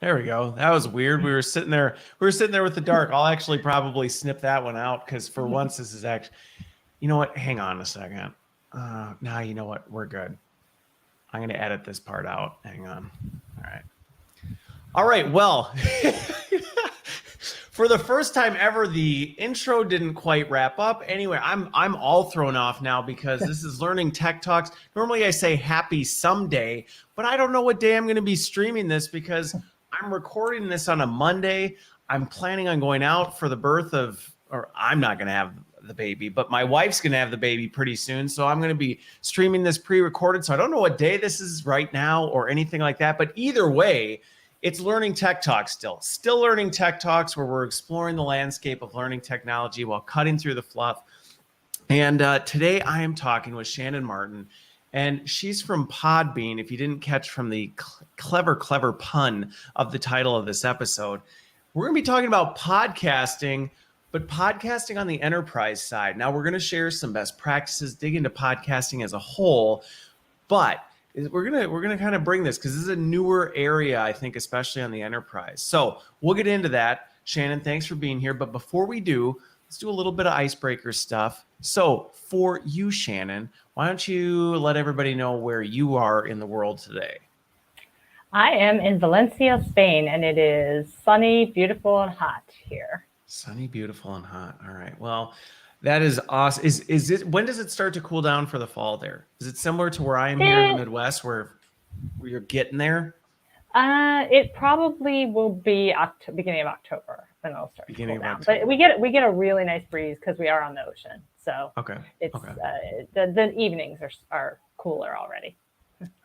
There we go. That was weird. We were sitting there. We were sitting there with the dark. I'll actually probably snip that one out because for once this is actually. You know what? Hang on a second. Now you know what? We're good. I'm going to edit this part out. Hang on. All right. All right. Well, for the first time ever, the intro didn't quite wrap up. Anyway, I'm all thrown off now because this is Learning Tech Talks. Normally I say happy someday, but I don't know what day I'm going to be streaming this because I'm recording this on a Monday. I'm planning on going out for the birth of, or I'm not going to have the baby, but my wife's going to have the baby pretty soon. So I'm going to be streaming this pre-recorded. So I don't know what day this is right now or anything like that. But either way, it's Learning Tech Talks still Learning Tech Talks, where we're exploring the landscape of learning technology while cutting through the fluff. And today I am talking with Shannon Martin, and she's from Podbean. If you didn't catch from the clever pun of the title of this episode, we're going to be talking about podcasting, but podcasting on the enterprise side. Now we're going to share some best practices, dig into podcasting as a whole, but we're gonna kind of bring this because this is a newer area, I think, especially on the enterprise. So we'll get into that. Shannon, thanks for being here. But before we do, let's do a little bit of icebreaker stuff. So for you, Shannon, why don't you let everybody know where you are in the world today? I am in Valencia, Spain, and it is sunny, beautiful, and hot here. Sunny, beautiful, and hot. All right. Well, that is awesome. Is it, when does it start to cool down for the fall there? Is it similar to where I am here in the Midwest where you're getting there? It probably will be beginning of October when it'll start to cool down. But we get a really nice breeze because we are on the ocean. So it's the evenings are cooler already.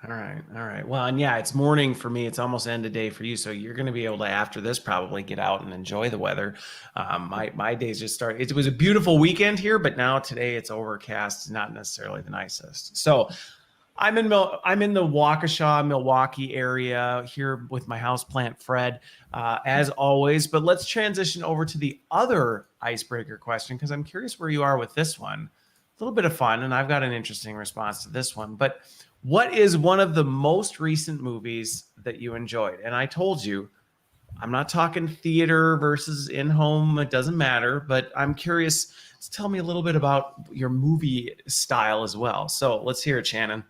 All right. Well, and yeah, it's morning for me. It's almost end of day for you. So you're going to be able to, after this, probably get out and enjoy the weather. My days just started. It was a beautiful weekend here, but now today it's overcast, not necessarily the nicest. So I'm in the Waukesha, Milwaukee area here with my houseplant Fred, as always. But let's transition over to the other icebreaker question because I'm curious where you are with this one. A little bit of fun, and I've got an interesting response to this one. But what is one of the most recent movies that you enjoyed? And I told you, I'm not talking theater versus in-home. It doesn't matter. But I'm curious. Tell me a little bit about your movie style as well. So let's hear it, Shannon.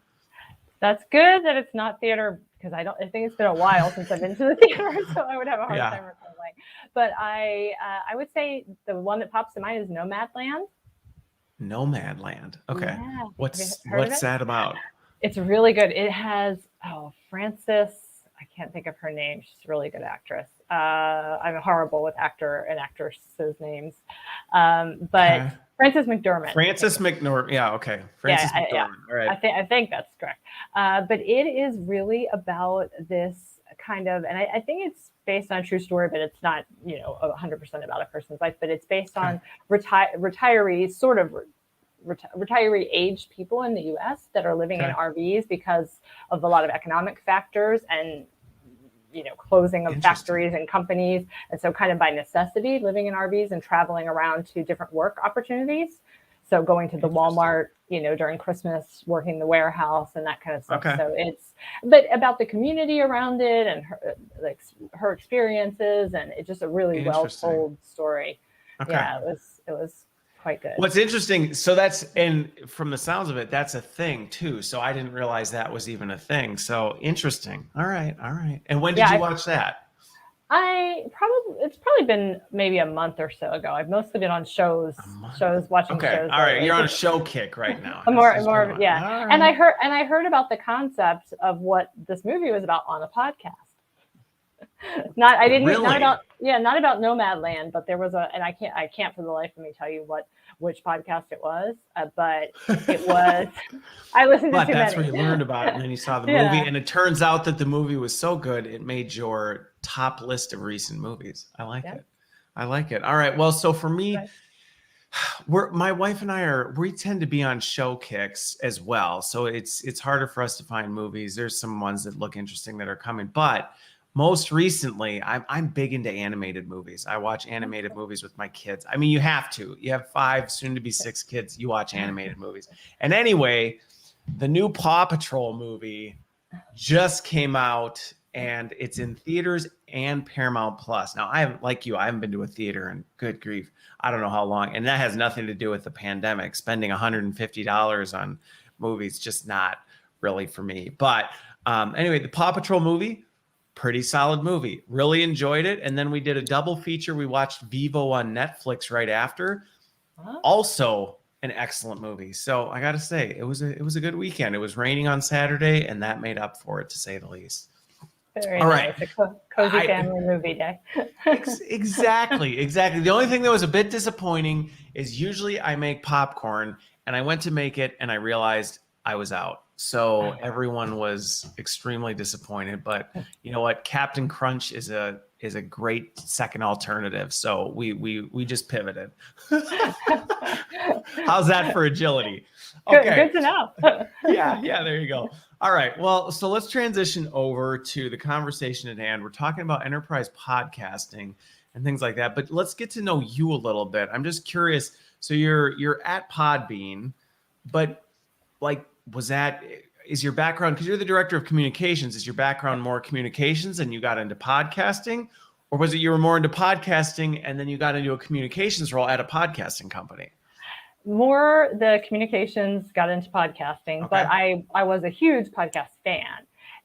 That's good that it's not theater because I think it's been a while since I've been to the theater, so I would have a hard time recalling. But I would say the one that pops to mind is Nomadland. Nomadland. Okay. Yeah. What's that about? It's really good. It has Frances. I can't think of her name. She's a really good actress. I'm horrible with actor and actresses' names, but Frances McDormand. Frances McDormand. Yeah. Okay. Frances McDormand. Yeah. All right. I think that's correct. But it is really about this kind of, and I think it's based on a true story, but it's not 100% about a person's life. But it's based on retirees, sort of retiree aged people in the U.S. that are living in RVs because of a lot of economic factors and closing of factories and companies, and so kind of by necessity living in RVs and traveling around to different work opportunities. So going to the Walmart, during Christmas, working the warehouse and that kind of stuff. So but about the community around it and her experiences, and it's just a really well told story. Yeah, it was quite good. What's interesting, so and from the sounds of it, that's a thing too. So I didn't realize that was even a thing. So interesting. All right. And when did you watch that? It's probably been maybe a month or so ago. I've mostly been on watching shows. All right, you're on a show kick right now. more, yeah. Right. And I heard about the concept of what this movie was about on a podcast. Not about Nomadland, but there was and I can't for the life of me tell you which podcast it was, but it was. I listened to too many. That's where you learned about it, and then you saw the movie, and it turns out that the movie was so good it made your top list of recent movies. I like it. All right. Well, so for me, my wife and we tend to be on show kicks as well, so it's harder for us to find movies. There's some ones that look interesting that are coming, but most recently, I'm big into animated movies. I watch animated movies with my kids. I mean, you have to. You have 5, soon to be 6 kids. You watch animated movies. And anyway, the new Paw Patrol movie just came out, and it's in theaters and Paramount Plus. Now, I haven't been to a theater in, good grief, I don't know how long, and that has nothing to do with the pandemic. Spending $150 on movies, just not really for me. But anyway, the Paw Patrol movie, pretty solid movie. Really enjoyed it. And then we did a double feature. We watched Vivo on Netflix right after. Also an excellent movie. So I got to say, it was a good weekend. It was raining on Saturday, and that made up for it, to say the least. Very All nice. right. A cozy family movie day. Exactly. The only thing that was a bit disappointing is usually I make popcorn, and I went to make it and I realized I was out. So everyone was extremely disappointed, but you know what? Captain Crunch is a great second alternative. So we just pivoted. How's that for agility? Okay. Good to know. Yeah, there you go. All right. Well, so let's transition over to the conversation at hand. We're talking about enterprise podcasting and things like that, but let's get to know you a little bit. I'm just curious. So you're at Podbean, but like, is your background, because you're the director of communications, is your background more communications and you got into podcasting? Or was it you were more into podcasting and then you got into a communications role at a podcasting company? More the communications, got into podcasting, but I was a huge podcast fan.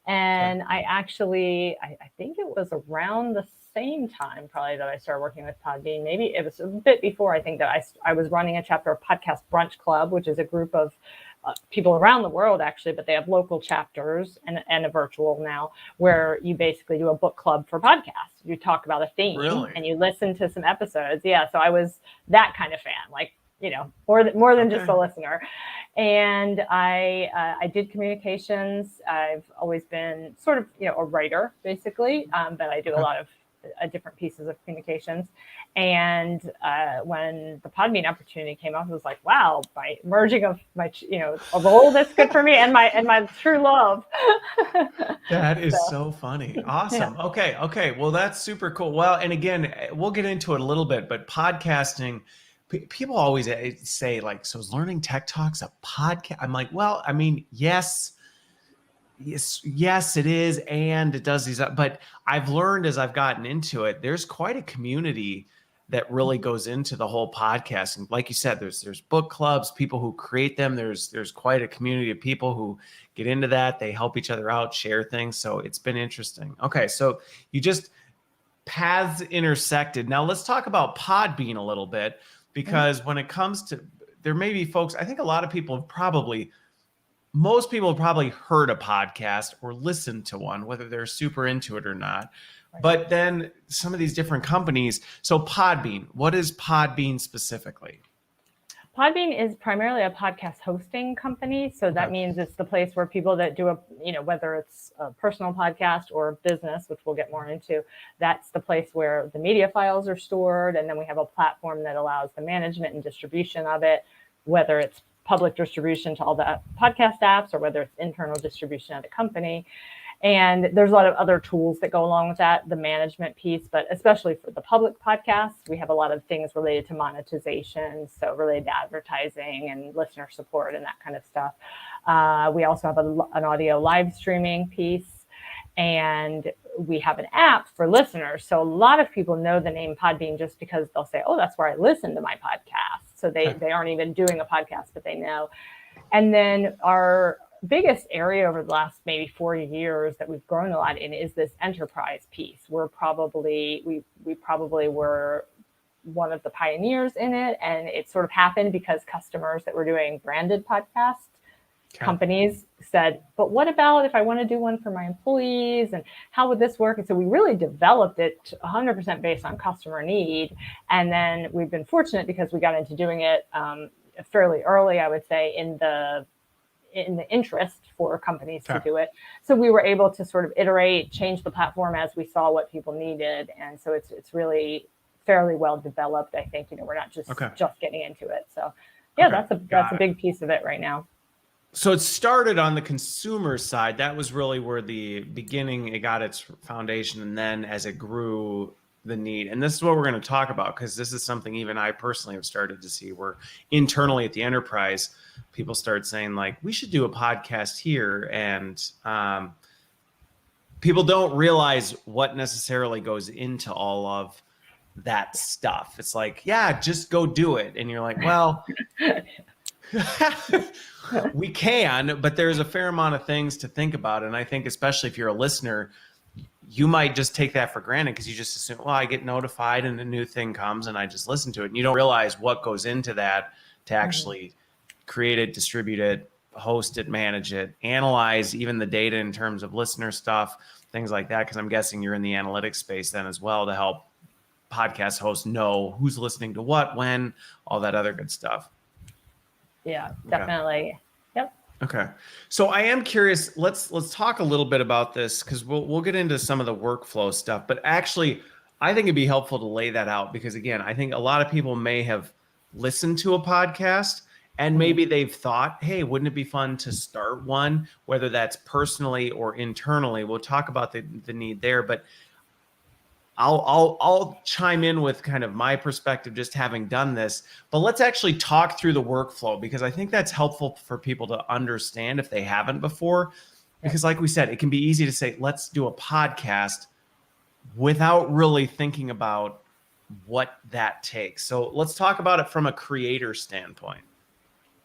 And I actually, I think it was around the same time probably that I started working with Podbean. Maybe it was a bit before. I think that I was running a chapter of Podcast Brunch Club, which is a group of people around the world, actually, but they have local chapters and a virtual now, where you basically do a book club for podcasts. You talk about a theme and you listen to some episodes. Yeah, so I was that kind of fan, like, more than just a listener. And I did communications. I've always been sort of, a writer, basically, but I do a lot of different pieces of communications. And when the Podbean opportunity came up, it was like, wow, by merging of my, a role that's good for me and my true love. That is so funny. Awesome. Yeah. Okay. Well, that's super cool. Well, and again, we'll get into it a little bit, but podcasting, people always say like, so is Learning Tech Talks a podcast? I'm like, well, I mean, yes, it is. And it does these, but I've learned as I've gotten into it, there's quite a community that really goes into the whole podcast. And like you said, there's book clubs, people who create them. There's quite a community of people who get into that. They help each other out, share things. So it's been interesting. Okay. So you just paths intersected. Now let's talk about Podbean a little bit, because when it comes to, there may be folks, I think a lot of people most people have probably heard a podcast or listened to one, whether they're super into it or not. Right. But then some of these different companies. So Podbean, what is Podbean specifically? Podbean is primarily a podcast hosting company. So that means it's the place where people that do whether it's a personal podcast or business, which we'll get more into, that's the place where the media files are stored. And then we have a platform that allows the management and distribution of it, whether it's public distribution to all the podcast apps or whether it's internal distribution at a company. And there's a lot of other tools that go along with that, the management piece, but especially for the public podcasts, we have a lot of things related to monetization, so related to advertising and listener support and that kind of stuff. We also have an audio live streaming piece, and we have an app for listeners. So a lot of people know the name Podbean just because they'll say, oh, that's where I listen to my podcast. So they aren't even doing a podcast, but they know. And then our biggest area over the last maybe 4 years that we've grown a lot in is this enterprise piece. We probably were one of the pioneers in it, and it sort of happened because customers that were doing branded podcasts, companies said, but what about if I want to do one for my employees, and how would this work? And so we really developed it 100% based on customer need. And then we've been fortunate because we got into doing it fairly early, I would say, in the interest for companies to do it. So we were able to sort of iterate, change the platform as we saw what people needed. And so it's really fairly well developed. I think, we're not just getting into it. So that's a big piece of it right now. So it started on the consumer side. That was really where the beginning, it got its foundation. And then as it grew, the need. And this is what we're going to talk about, because this is something even I personally have started to see, where internally at the enterprise, people start saying like, we should do a podcast here. And people don't realize what necessarily goes into all of that stuff. It's like, yeah, just go do it. And you're like, well, we can, but there's a fair amount of things to think about. And I think especially if you're a listener, you might just take that for granted because you just assume, well, I get notified and a new thing comes and I just listen to it. And you don't realize what goes into that to actually create it, distribute it, host it, manage it, analyze even the data in terms of listener stuff, things like that. Because I'm guessing you're in the analytics space then as well to help podcast hosts know who's listening to what, when, all that other good stuff. Yeah, definitely. Yep. Okay. So I am curious, let's talk a little bit about this because we'll get into some of the workflow stuff, but actually I think it'd be helpful to lay that out because again, I think a lot of people may have listened to a podcast and maybe they've thought, hey, wouldn't it be fun to start one, whether that's personally or internally. We'll talk about the need there, but I'll chime in with kind of my perspective, just having done this, but let's actually talk through the workflow because I think that's helpful for people to understand if they haven't before, because like we said, it can be easy to say, let's do a podcast without really thinking about what that takes. So let's talk about it from a creator standpoint.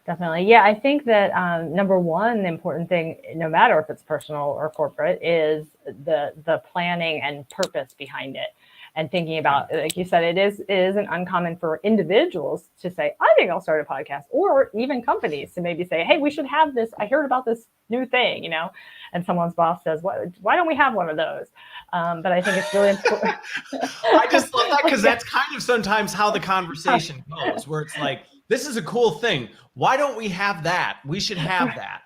Definitely. Yeah, I think that number one, the important thing, no matter if it's personal or corporate, is the planning and purpose behind it. And thinking about, like you said, it isn't uncommon for individuals to say, I think I'll start a podcast, or even companies to maybe say, hey, we should have this. I heard about this new thing, and someone's boss says, why don't we have one of those? But I think it's really important. I just love that because that's kind of sometimes how the conversation goes, where it's like, this is a cool thing. Why don't we have that? We should have that.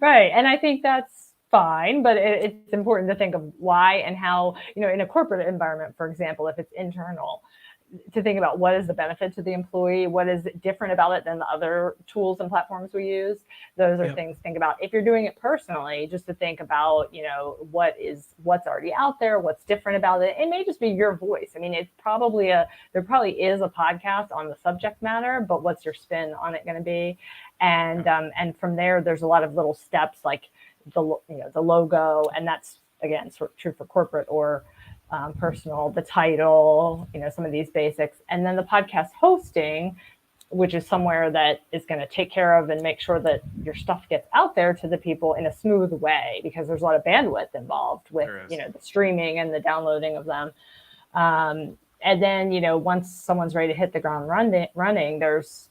Right. And I think that's fine, but it's important to think of why and how, in a corporate environment, for example, if it's internal, to think about what is the benefit to the employee, what is different about it than the other tools and platforms we use. Those are things to think about. If you're doing it personally, just to think about, what's already out there, what's different about it. It may just be your voice. I mean, there probably is a podcast on the subject matter, but what's your spin on it going to be? And from there, there's a lot of little steps like the logo, and that's again sort of true for corporate or personal, the title, some of these basics, and then the podcast hosting, which is somewhere that is going to take care of and make sure that your stuff gets out there to the people in a smooth way, because there's a lot of bandwidth involved with, the streaming and the downloading of them. And then, once someone's ready to hit the ground running, there's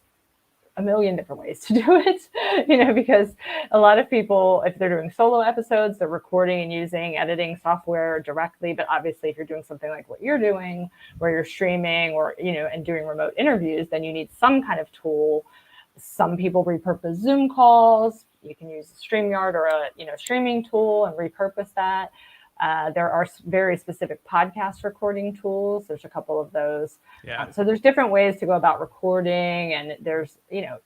a million different ways to do it, because a lot of people, if they're doing solo episodes, they're recording and using editing software directly. But obviously, if you're doing something like what you're doing, where you're streaming or, and doing remote interviews, then you need some kind of tool. Some people repurpose Zoom calls. You can use StreamYard or a, streaming tool and repurpose that. There are very specific podcast recording tools. There's a couple of those. Yeah. So there's different ways to go about recording, and there's,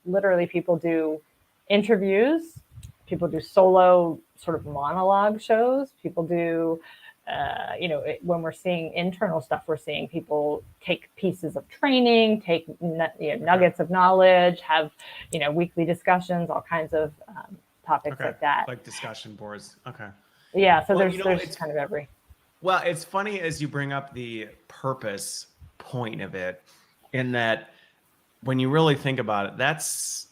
literally people do interviews, people do solo sort of monologue shows, people do, when we're seeing internal stuff, we're seeing people take pieces of training, take nuggets of knowledge, have, weekly discussions, all kinds of topics like that. Like discussion boards. Okay. Yeah, so there's kind of every. Well, it's funny as you bring up the purpose point of it, in that when you really think about it, that's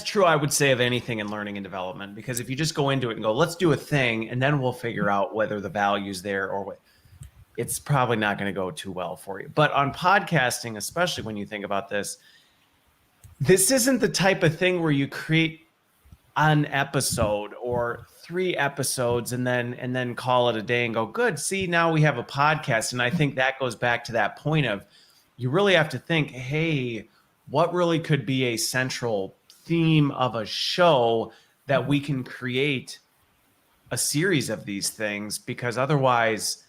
true, I would say, of anything in learning and development, because if you just go into it and go, let's do a thing, and then we'll figure out whether the value's there or what, it's probably not going to go too well for you. But on podcasting, especially when you think about this isn't the type of thing where you create an episode or 3 episodes and then call it a day and go, good, see, now we have a podcast. And I think that goes back to that point of, you really have to think, hey, what really could be a central theme of a show that we can create a series of these things? Because otherwise,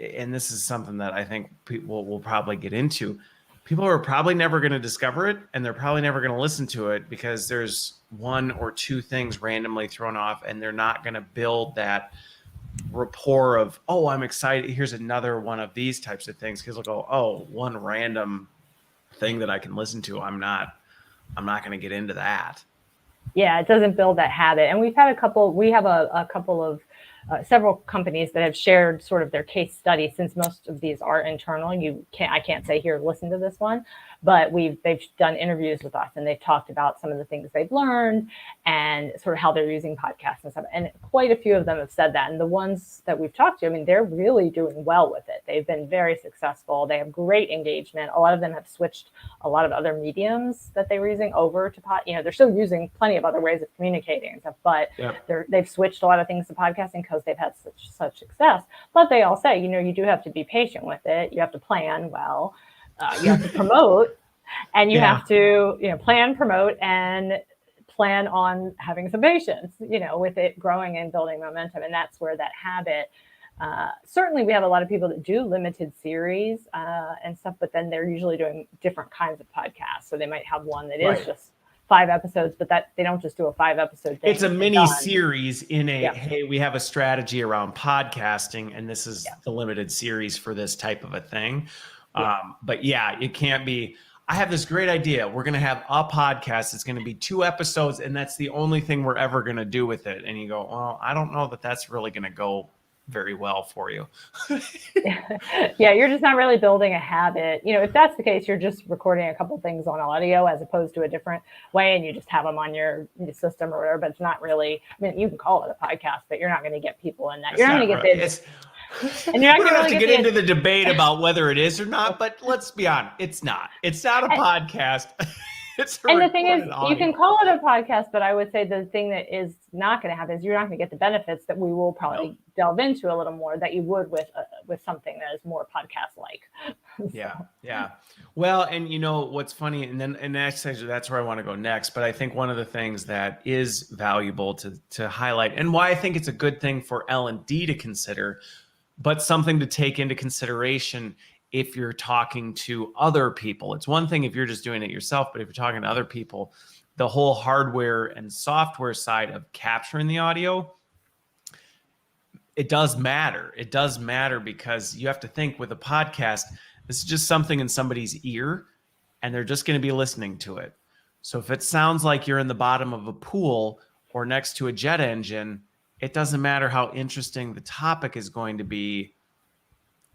and this is something that I think people will probably get into, people are probably never going to discover it, and they're probably never going to listen to it because there's 1 or 2 things randomly thrown off, and they're not going to build that rapport of, oh, I'm excited, here's another one of these types of things, because they'll go, oh, one random thing that I can listen to, I'm not going to get into that. Yeah, it doesn't build that habit. And we have a couple of several companies that have shared sort of their case study. Since most of these are internal, I can't say here, listen to this one, but they've done interviews with us and they've talked about some of the things they've learned and sort of how they're using podcasts and stuff. And quite a few of them have said that. And the ones that we've talked to, I mean, they're really doing well with it. They've been very successful. They have great engagement. A lot of them have switched a lot of other mediums that they were using over to they're still using plenty of other ways of communicating and stuff, but they've switched a lot of things to podcasting because they've had such success. But they all say, you do have to be patient with it. You have to plan well. You have to promote, and you have to, plan, promote, and plan on having some patience, with it growing and building momentum. And that's where that habit, certainly we have a lot of people that do limited series and stuff, but then they're usually doing different kinds of podcasts. So they might have one that is just 5 episodes, but that they don't just do a 5-episode thing. It's a mini series in hey, we have a strategy around podcasting, and this is the limited series for this type of a thing. But it can't be, I have this great idea. We're going to have a podcast. It's going to be 2 episodes, and that's the only thing we're ever going to do with it. And you go, well, I don't know that that's really going to go very well for you. You're just not really building a habit. If that's the case, you're just recording a couple things on audio as opposed to a different way, and you just have them on your system or whatever, but it's not really, you can call it a podcast, but you're not going to get people in that. You're not going to get this. And you're not going to really get into the debate about whether it is or not, but let's be honest, it's not. It's not a podcast. And the thing is, you can call it a podcast, but I would say the thing that is not going to happen is you're not going to get the benefits that we will probably delve into a little more that you would with something that is more podcast-like. Yeah. Well, and what's funny, and actually that's where I want to go next. But I think one of the things that is valuable to highlight, and why I think it's a good thing for L&D to consider, but something to take into consideration if you're talking to other people. It's one thing if you're just doing it yourself, but if you're talking to other people, the whole hardware and software side of capturing the audio, it does matter. It does matter because you have to think with a podcast, this is just something in somebody's ear and they're just going to be listening to it. So if it sounds like you're in the bottom of a pool or next to a jet engine, it doesn't matter how interesting the topic is going to be.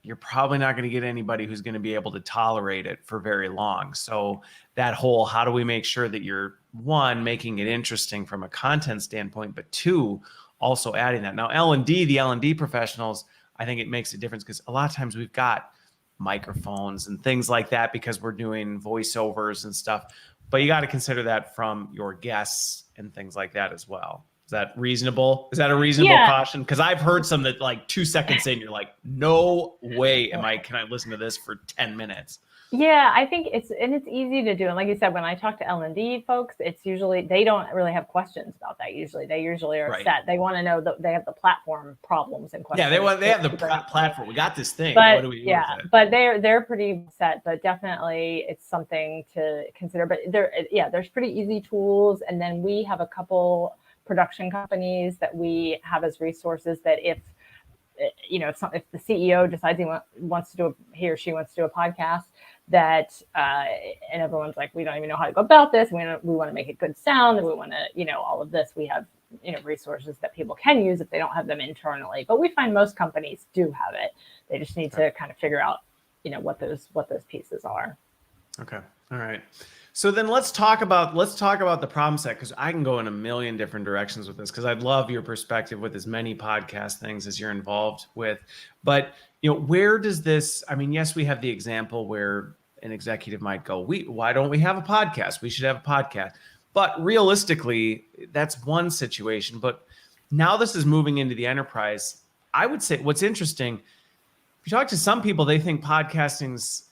You're probably not going to get anybody who's going to be able to tolerate it for very long. So that whole, how do we make sure that you're, one, making it interesting from a content standpoint, but 2, also adding that. Now, the L&D professionals, I think it makes a difference because a lot of times we've got microphones and things like that because we're doing voiceovers and stuff, but you got to consider that from your guests and things like that as well. Is that reasonable? Is that a reasonable caution? Because I've heard some that like 2 seconds in, you're like, no way can I listen to this for 10 minutes? Yeah, I think it's easy to do. And like you said, when I talk to L&D folks, it's usually, they don't really have questions about that. They usually are set. They want to know that they have the platform problems and questions. Yeah, they have the platform. We got this thing. But, what do we do with it? But they're pretty set, but definitely it's something to consider. But there's pretty easy tools. And then we have a couple production companies that we have as resources that if the CEO decides he or she wants to do a podcast, that and everyone's like, we don't even know how to go about this. We want to make it good sound, and we want to, all of this. We have resources that people can use if they don't have them internally. But we find most companies do have it. They just need to kind of figure out, what those pieces are. Okay. All right. So then let's talk about the problem set, because I can go in a million different directions with this, because I'd love your perspective with as many podcast things as you're involved with. But where does this? I mean, yes, we have the example where an executive might go, why don't we have a podcast? We should have a podcast. But realistically, that's one situation. But now this is moving into the enterprise. I would say what's interesting, if you talk to some people, they think podcasting's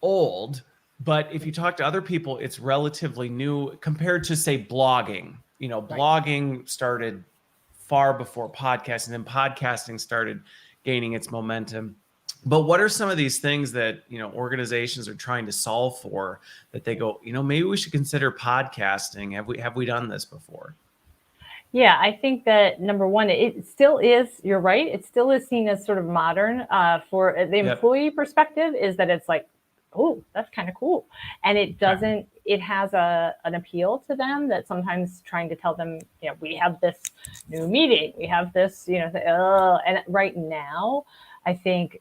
old. But if you talk to other people, it's relatively new compared to, say, blogging. Blogging started far before podcasting, and then podcasting started gaining its momentum. But what are some of these things that, organizations are trying to solve for that they go, maybe we should consider podcasting? Have we done this before? Yeah, I think that number one, it still is, you're right. It still is seen as sort of modern for the employee perspective, is that it's like, oh, that's kind of cool. And it doesn't, it has an appeal to them that sometimes trying to tell them, we have this new meeting, we have this, and right now, I think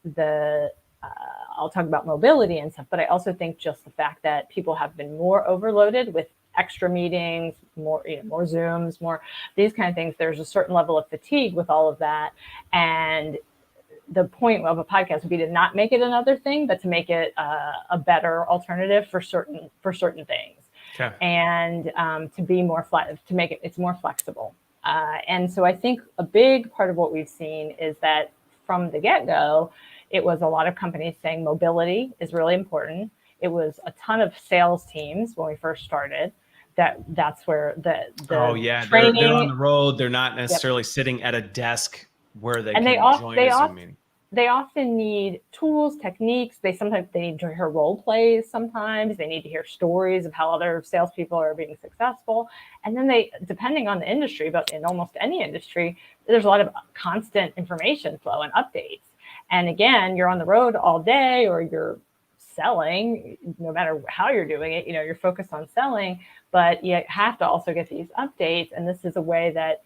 I'll talk about mobility and stuff, but I also think just the fact that people have been more overloaded with extra meetings, more Zooms, more these kind of things. There's a certain level of fatigue with all of that. And the point of a podcast would be to not make it another thing, but to make it a better alternative for certain things. Okay. And to be to make it's more flexible. And so I think a big part of what we've seen is that from the get-go, it was a lot of companies saying mobility is really important. It was a ton of sales teams when we first started. That's where the training, they're on the road. They're not necessarily sitting at a desk where they can join a Zoom meeting. They often need tools, techniques. Sometimes they need to hear role plays. Sometimes they need to hear stories of how other salespeople are being successful. And then depending on the industry, but in almost any industry, there's a lot of constant information flow and updates. And again, you're on the road all day, or you're selling, no matter how you're doing it, you're focused on selling, but you have to also get these updates. And this is a way that,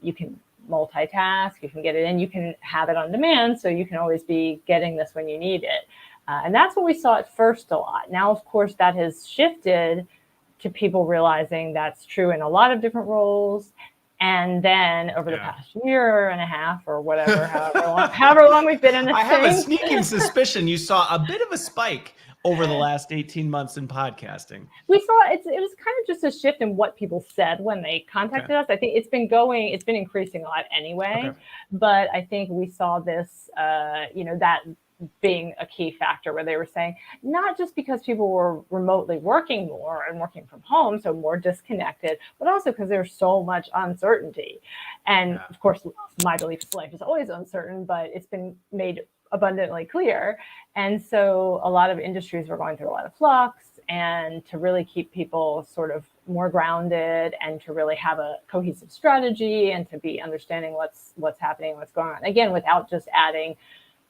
you can multitask, you can get it in, you can have it on demand. So you can always be getting this when you need it. And that's what we saw at first a lot. Now, of course, that has shifted to people realizing that's true in a lot of different roles. And then over the past year and a half or whatever, however long we've been in this I have a sneaking suspicion you saw a bit of a spike over the last 18 months in podcasting. We saw it was kind of just a shift in what people said when they contacted us. I think it's been increasing a lot anyway, but I think we saw this, that being a key factor where they were saying, not just because people were remotely working more and working from home, so more disconnected, but also because there's so much uncertainty. And of course, my belief is life is always uncertain, but it's been made abundantly clear. And so a lot of industries were going through a lot of flux, and to really keep people sort of more grounded and to really have a cohesive strategy and to be understanding what's happening, what's going on. Again, without just adding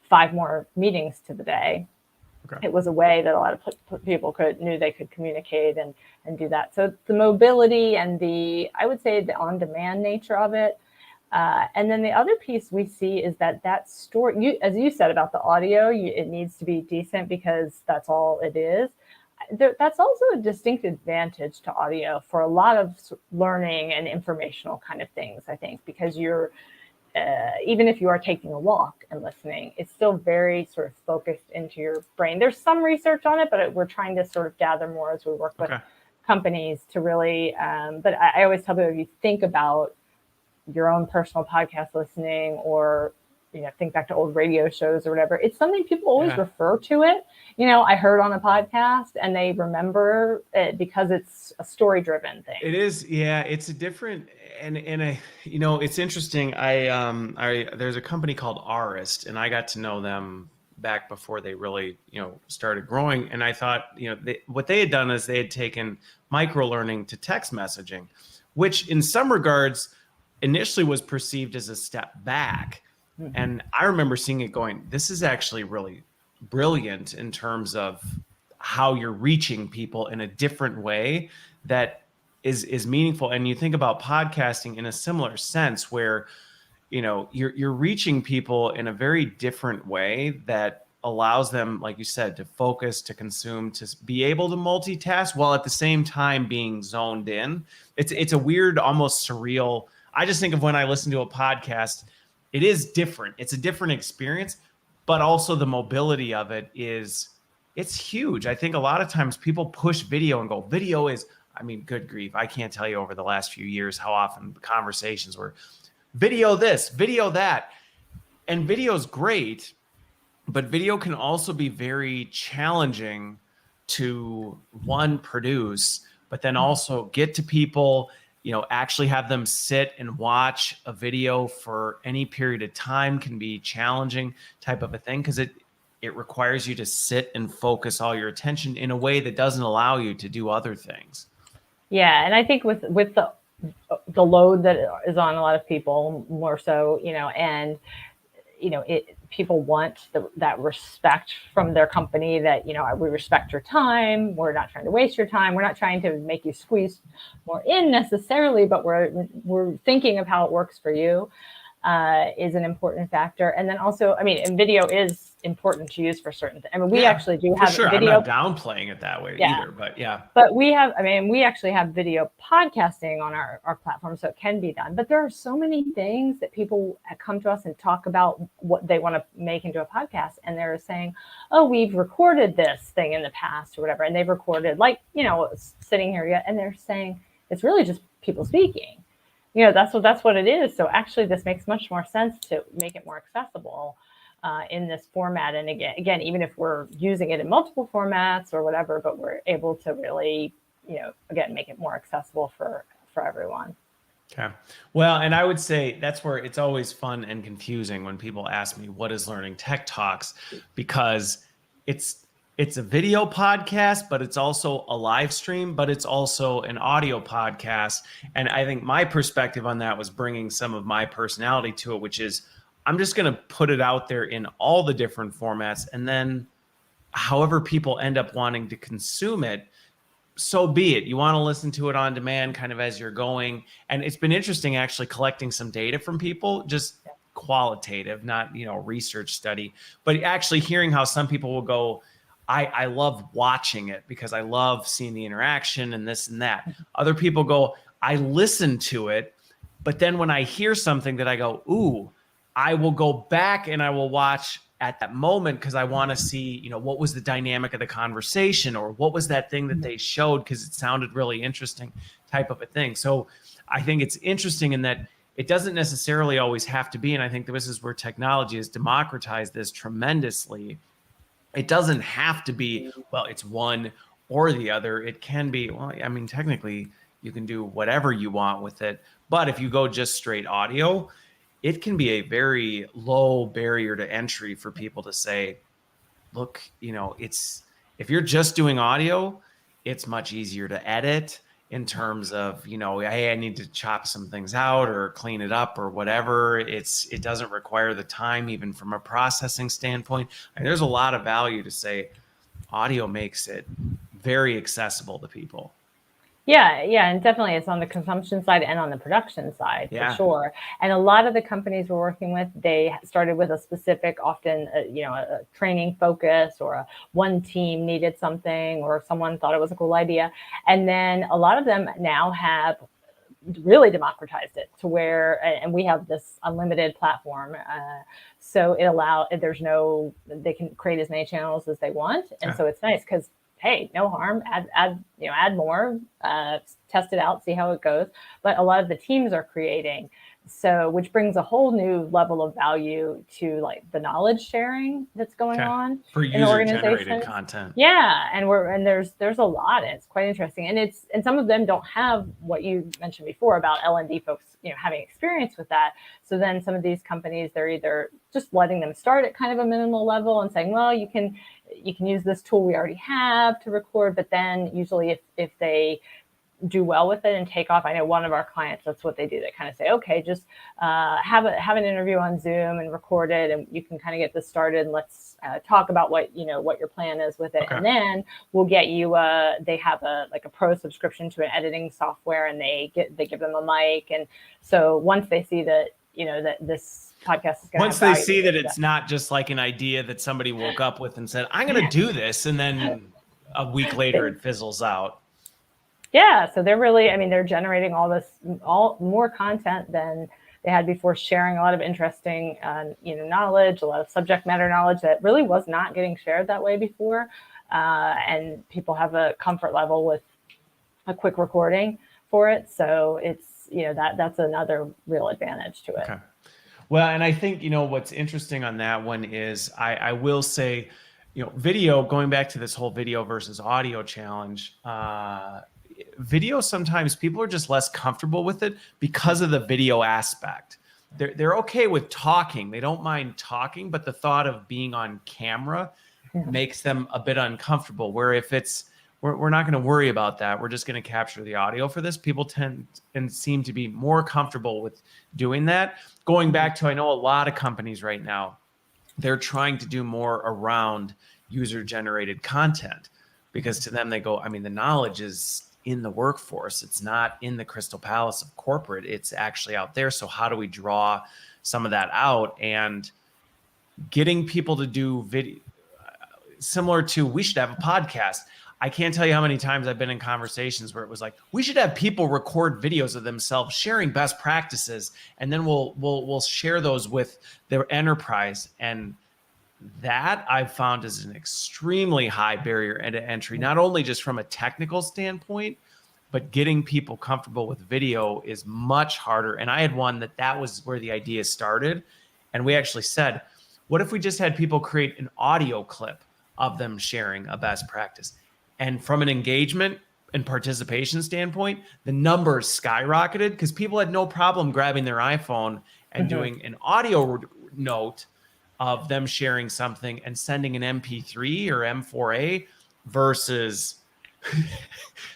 5 more meetings to the day. It was a way that a lot of people knew they could communicate and do that. So the mobility and I would say the on-demand nature of it. And then the other piece we see is that story, as you said about the audio, it needs to be decent because that's all it is. That's also a distinct advantage to audio for a lot of learning and informational kind of things, I think, because you're, even if you are taking a walk and listening, it's still very sort of focused into your brain. There's some research on it, but we're trying to sort of gather more as we work with companies to really, but I always tell people, if you think about your own personal podcast listening, or think back to old radio shows or whatever, it's something people always refer to it. I heard on a podcast, and they remember it because it's a story-driven thing. It is, it's a different, and it's interesting. There's a company called Arist, and I got to know them back before they really, started growing. And I thought, what they had done is they had taken micro-learning to text messaging, which in some regards initially was perceived as a step back. Mm-hmm. And I remember seeing it going, this is actually really brilliant in terms of how you're reaching people in a different way that is meaningful. And you think about podcasting in a similar sense where, you're reaching people in a very different way that allows them, like you said, to focus, to consume, to be able to multitask while at the same time being zoned in. It's a weird, almost surreal. I just think of when I listen to a podcast, it is different. It's a different experience, but also the mobility of it's huge. I think a lot of times people push video and go, video is, good grief. I can't tell you over the last few years how often the conversations were video this, video that. And video is great, but video can also be very challenging to produce, but then also get to people, actually have them sit and watch a video for any period of time can be challenging type of a thing, because it requires you to sit and focus all your attention in a way that doesn't allow you to do other things. Yeah, and I think with the load that is on a lot of people, more so, and people want that respect from their company that, we respect your time. We're not trying to waste your time. We're not trying to make you squeeze more in necessarily, but we're thinking of how it works for you. Is an important factor. And then also, and video is important to use for certain things. We actually do have video. I'm not downplaying it that way either, but yeah. But we actually have video podcasting on our platform, so it can be done. But there are so many things that people come to us and talk about what they want to make into a podcast. And they're saying, oh, we've recorded this thing in the past or whatever. And they've recorded sitting here, and they're saying it's really just people speaking. That's what it is. So actually, this makes much more sense to make it more accessible in this format. And again, even if we're using it in multiple formats or whatever, but we're able to really, again, make it more accessible for everyone. Okay. Well, and I would say that's where it's always fun and confusing when people ask me, what is Learning Tech Talks? Because it's a video podcast, but it's also a live stream, but it's also an audio podcast. And I think my perspective on that was bringing some of my personality to it, which is I'm just going to put it out there in all the different formats. And then however people end up wanting to consume it, so be it. You want to listen to it on demand kind of as you're going. And it's been interesting actually collecting some data from people, just qualitative, not, research study, but actually hearing how some people will go, I love watching it because I love seeing the interaction and this and that. Other people go, I listen to it, but then when I hear something that I go, ooh, I will go back and I will watch at that moment because I want to see, what was the dynamic of the conversation or what was that thing that they showed because it sounded really interesting type of a thing. So I think it's interesting in that it doesn't necessarily always have to be, and I think this is where technology has democratized this tremendously. It doesn't have to be, well, it's one or the other. It can be, technically you can do whatever you want with it. But if you go just straight audio, it can be a very low barrier to entry for people to say, look, if you're just doing audio, it's much easier to edit in terms of, hey, I need to chop some things out or clean it up or whatever. It doesn't require the time, even from a processing standpoint. And there's a lot of value to say audio makes it very accessible to people. Yeah, and definitely it's on the consumption side and on the production side for sure. And a lot of the companies we're working with, they started with a specific, often, a training focus or one team needed something or someone thought it was a cool idea. And then a lot of them now have really democratized it to where, and we have this unlimited platform. So they can create as many channels as they want. And so it's nice because, hey, no harm, add more, test it out, see how it goes. But a lot of the teams are creating, which brings a whole new level of value to the knowledge sharing that's going on for in the organization. user-generated content. Yeah, and there's a lot, and it's quite interesting. And some of them don't have what you mentioned before about L&D folks, having experience with that. So then some of these companies, they're either just letting them start at kind of a minimal level and saying, well, you can use this tool we already have to record, but then usually if they do well with it and take off, I know one of our clients, that's what they do. They kind of say, okay, just have an interview on Zoom and record it, and you can kind of get this started, and let's talk about what your plan is with it. Okay. And then we'll get you they have a pro subscription to an editing software, and they give them a mic. And so once they see that that this podcast is going to once they see that it's not just like an idea that somebody woke up with and said, I'm going to do this, and then a week later it fizzles out. Yeah, so they're really, they're generating all more content than they had before, sharing a lot of interesting, knowledge, a lot of subject matter knowledge that really was not getting shared that way before. And people have a comfort level with a quick recording for it. So it's, that's another real advantage to it. Okay. Well, and I think, what's interesting on that one is I will say, video, going back to this whole video versus audio challenge, video, sometimes people are just less comfortable with it because of the video aspect. They're okay with talking. They don't mind talking, but the thought of being on camera makes them a bit uncomfortable. Where if it's we're not going to worry about that. We're just going to capture the audio for this. People tend and seem to be more comfortable with doing that. Going back to, I know a lot of companies right now, they're trying to do more around user generated content, because to them they go, I mean, the knowledge is in the workforce. It's not in the crystal palace of corporate. It's actually out there. So how do we draw some of that out? And getting people to do video, similar to, we should have a podcast. I can't tell you how many times I've been in conversations where it was like, we should have people record videos of themselves sharing best practices, and then we'll share those with their enterprise. And that I've found is an extremely high barrier to entry, not only just from a technical standpoint, but getting people comfortable with video is much harder. And I had one that was where the idea started. And we actually said, what if we just had people create an audio clip of them sharing a best practice? And from an engagement and participation standpoint, the numbers skyrocketed because people had no problem grabbing their iPhone and doing an audio note of them sharing something and sending an MP3 or M4A versus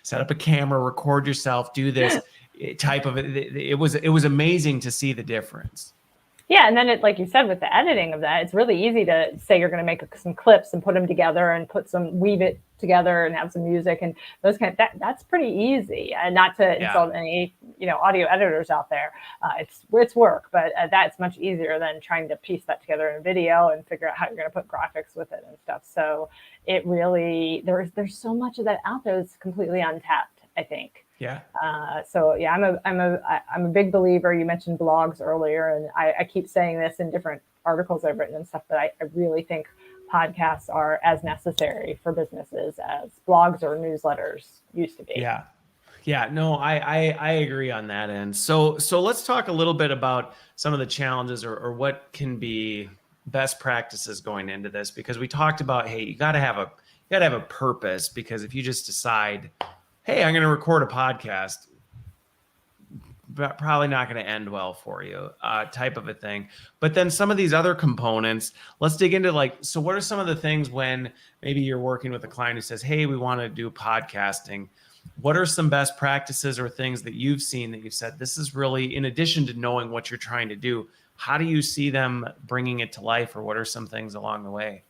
set up a camera, record yourself, do this type of it. It was amazing to see the difference. Yeah, and then it, like you said, with the editing of that, it's really easy to say you're going to make some clips and put them together and weave it together and have some music and those that's pretty easy. And not to insult any audio editors out there, it's work, but that's much easier than trying to piece that together in a video and figure out how you're going to put graphics with it and stuff. So it really there's so much of that out there that's completely untapped, I think. Yeah. I'm a big believer. You mentioned blogs earlier, and I keep saying this in different articles I've written and stuff, but I really think podcasts are as necessary for businesses as blogs or newsletters used to be. Yeah. Yeah, no, I agree on that end. So let's talk a little bit about some of the challenges or what can be best practices going into this, because we talked about, hey, you got to have a purpose, because if you just decide, hey, I'm going to record a podcast, probably not going to end well for you, type of a thing. But then some of these other components, let's dig into so what are some of the things when maybe you're working with a client who says, hey, we want to do podcasting. What are some best practices or things that you've seen that you've said, this is really, in addition to knowing what you're trying to do, how do you see them bringing it to life, or what are some things along the way?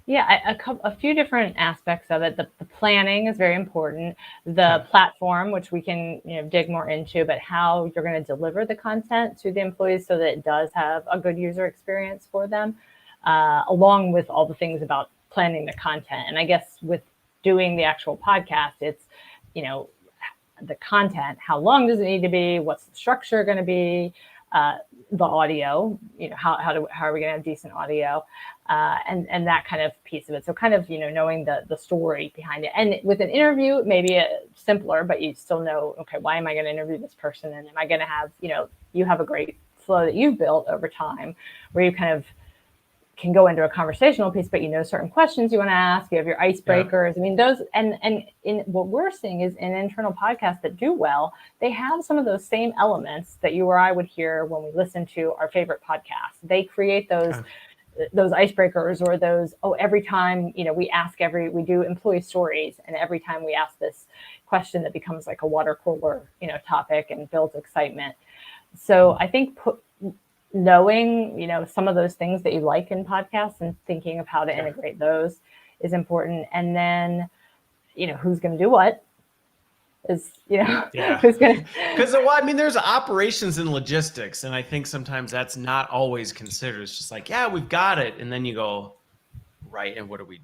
Yeah, a few different aspects of it. The planning is very important. The platform, which we can dig more into, but how you're going to deliver the content to the employees so that it does have a good user experience for them, along with all the things about planning the content. And I guess with doing the actual podcast, it's the content. How long does it need to be? What's the structure going to be? The audio, how are we going to have decent audio, and that kind of piece of it. So kind of, knowing the story behind it. And with an interview, maybe simpler, but you still know, okay, why am I going to interview this person? And am I going to have, you have a great flow that you've built over time where you kind of can go into a conversational piece, but certain questions you want to ask, you have your icebreakers. I mean, those, and in what we're seeing is in internal podcasts that do well, they have some of those same elements that you or I would hear when we listen to our favorite podcasts. They create those icebreakers, or those, every time, we do employee stories, and every time we ask this question that becomes like a water cooler, topic and builds excitement. So I think knowing, some of those things that you like in podcasts and thinking of how to integrate those is important. And then, who's going to do what is, who's going to. Because, there's operations and logistics. And I think sometimes that's not always considered. It's just like, yeah, we've got it. And then you go, right. And what are we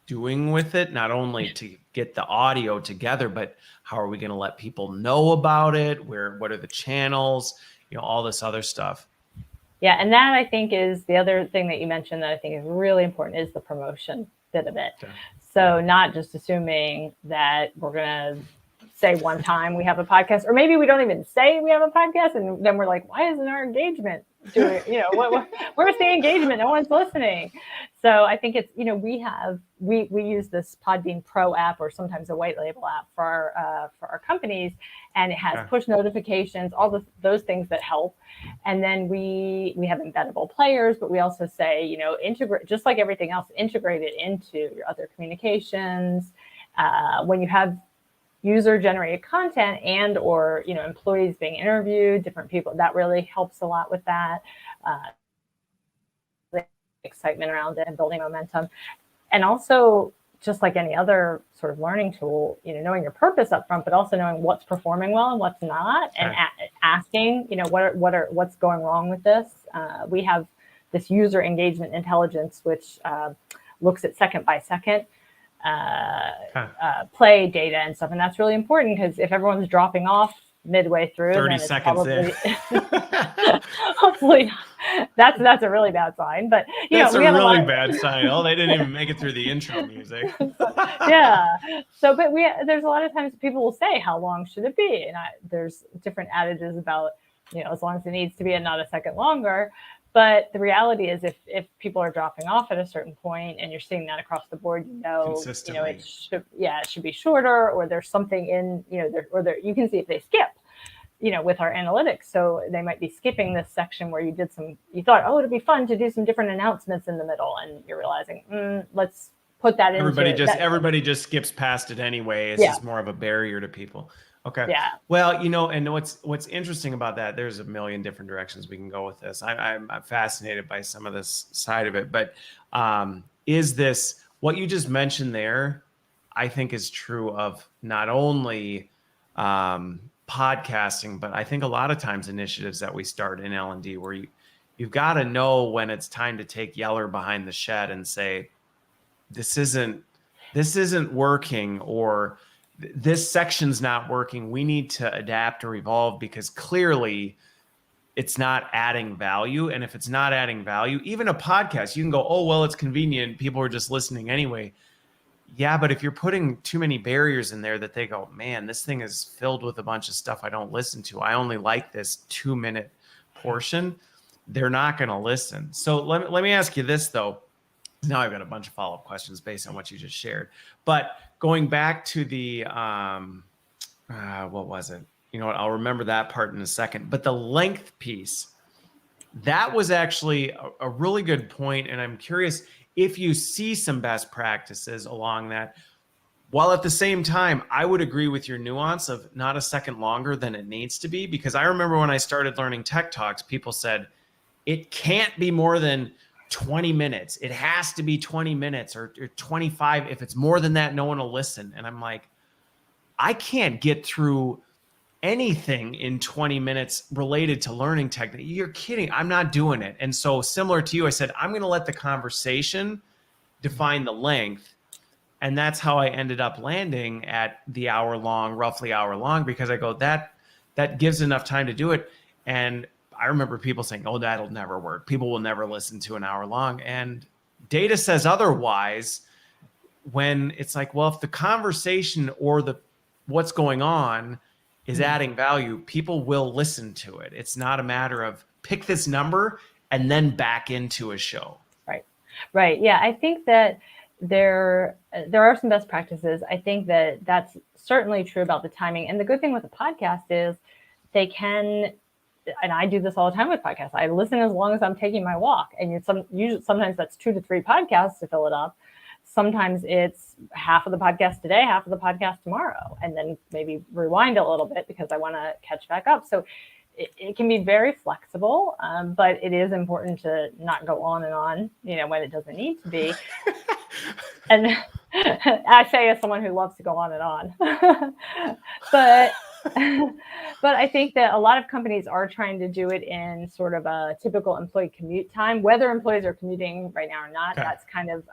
doing with it? Not only to get the audio together, but how are we going to let people know about it? What are the channels? All this other stuff. Yeah, and that I think is the other thing that you mentioned that I think is really important is the promotion bit of it. Okay. So not just assuming that we're going to say one time we have a podcast, or maybe we don't even say we have a podcast, and then we're like, why isn't our engagement doing? Where's the engagement? No one's listening. So I think it's we use this Podbean Pro app, or sometimes a white label app for our companies, and it has push notifications, all those things that help. And then we have embeddable players, but we also say integrate, just like everything else, integrate it into your other communications. when you have user-generated content and or employees being interviewed, different people, that really helps a lot with that. The excitement around it and building momentum. And also, just like any other sort of learning tool, knowing your purpose up front, but also knowing what's performing well and what's not, and asking, what's going wrong with this. We have this user engagement intelligence, which looks at second by second play data and stuff, and that's really important because if everyone's dropping off midway through, 30 then it's seconds probably in. hopefully that's a really bad sign. But that's we a have really bad sign. Oh, they didn't even make it through the intro music. Yeah. So, but there's a lot of times people will say, how long should it be? And there's different adages about, as long as it needs to be and not a second longer. But the reality is if people are dropping off at a certain point and you're seeing that across the board, it should be shorter, or there's something in, you can see if they skip, with our analytics. So they might be skipping this section where you thought, oh, it'd be fun to do some different announcements in the middle. And you're realizing, let's put that in. Everybody just skips past it anyway. It's just more of a barrier to people. Okay. Yeah. Well, and what's interesting about that, there's a million different directions we can go with this. I'm fascinated by some of this side of it, but is this what you just mentioned there? I think is true of not only podcasting, but I think a lot of times initiatives that we start in L&D where you've got to know when it's time to take Yeller behind the shed and say, this isn't working, or this section's not working. We need to adapt or evolve because clearly it's not adding value. And if it's not adding value, even a podcast, you can go, oh, well, it's convenient. People are just listening anyway. Yeah, but if you're putting too many barriers in there that they go, man, this thing is filled with a bunch of stuff I don't listen to. I only like this 2-minute portion. They're not going to listen. So let me ask you this, though. Now I've got a bunch of follow-up questions based on what you just shared. But going back to the, what was it? You know what? I'll remember that part in a second. But the length piece, that was actually a really good point. And I'm curious if you see some best practices along that. While at the same time, I would agree with your nuance of not a second longer than it needs to be. Because I remember when I started learning Tech Talks, people said, it can't be more than 20 minutes. It has to be 20 minutes or 25. If it's more than that, no one will listen. And I'm like, I can't get through anything in 20 minutes related to learning technique. You're kidding. I'm not doing it. And so similar to you, I said, I'm going to let the conversation define the length. And that's how I ended up landing at the roughly hour long, because I go, that gives enough time to do it. And I remember people saying, oh, that'll never work. People will never listen to an hour long. And data says otherwise, when it's like, well, if the conversation or what's going on is adding value, people will listen to it. It's not a matter of pick this number and then back into a show. Right. Yeah. I think that there are some best practices. I think that that's certainly true about the timing. And the good thing with a podcast is they can, and I do this all the time with podcasts. I listen as long as I'm taking my walk. And sometimes that's 2 to 3 podcasts to fill it up. Sometimes it's half of the podcast today, half of the podcast tomorrow, and then maybe rewind a little bit because I want to catch back up. So it can be very flexible, but it is important to not go on and on, when it doesn't need to be. And I say as someone who loves to go on and on, but I think that a lot of companies are trying to do it in sort of a typical employee commute time, whether employees are commuting right now or not. Okay. That's kind of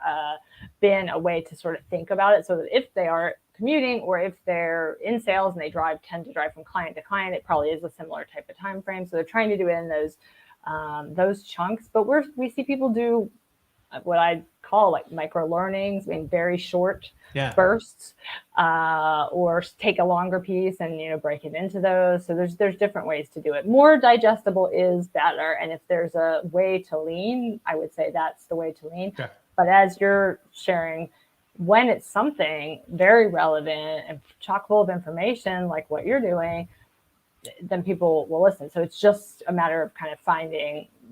been a way to sort of think about it, so that if they are commuting or if they're in sales and they tend to drive from client to client, it probably is a similar type of time frame. So they're trying to do it in those chunks. But we see people do what I call like micro learnings, very short bursts, or take a longer piece and break it into those. So there's different ways to do it. More digestible is better, and if there's a way to lean, I would say that's the way to lean. Okay. But as you're sharing, when it's something very relevant and chock full of information like what you're doing, then people will listen. So it's just a matter of kind of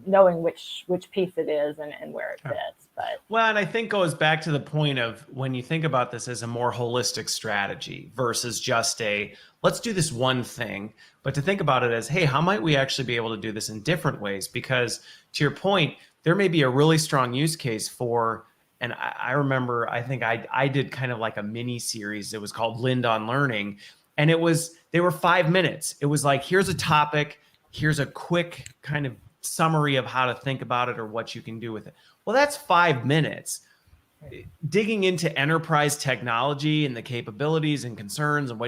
knowing which piece it is and where it fits. But well, and I think goes back to the point of when you think about this as a more holistic strategy versus just let's do this one thing, but to think about it as, hey, how might we actually be able to do this in different ways? Because to your point, there may be a really strong use case for, and I remember, I think I did kind of like a mini series. It was called Lind on Learning. And they were 5 minutes. It was like, here's a topic, here's a quick kind of summary of how to think about it or what you can do with it. Well, that's 5 minutes. Digging into enterprise technology and the capabilities and concerns and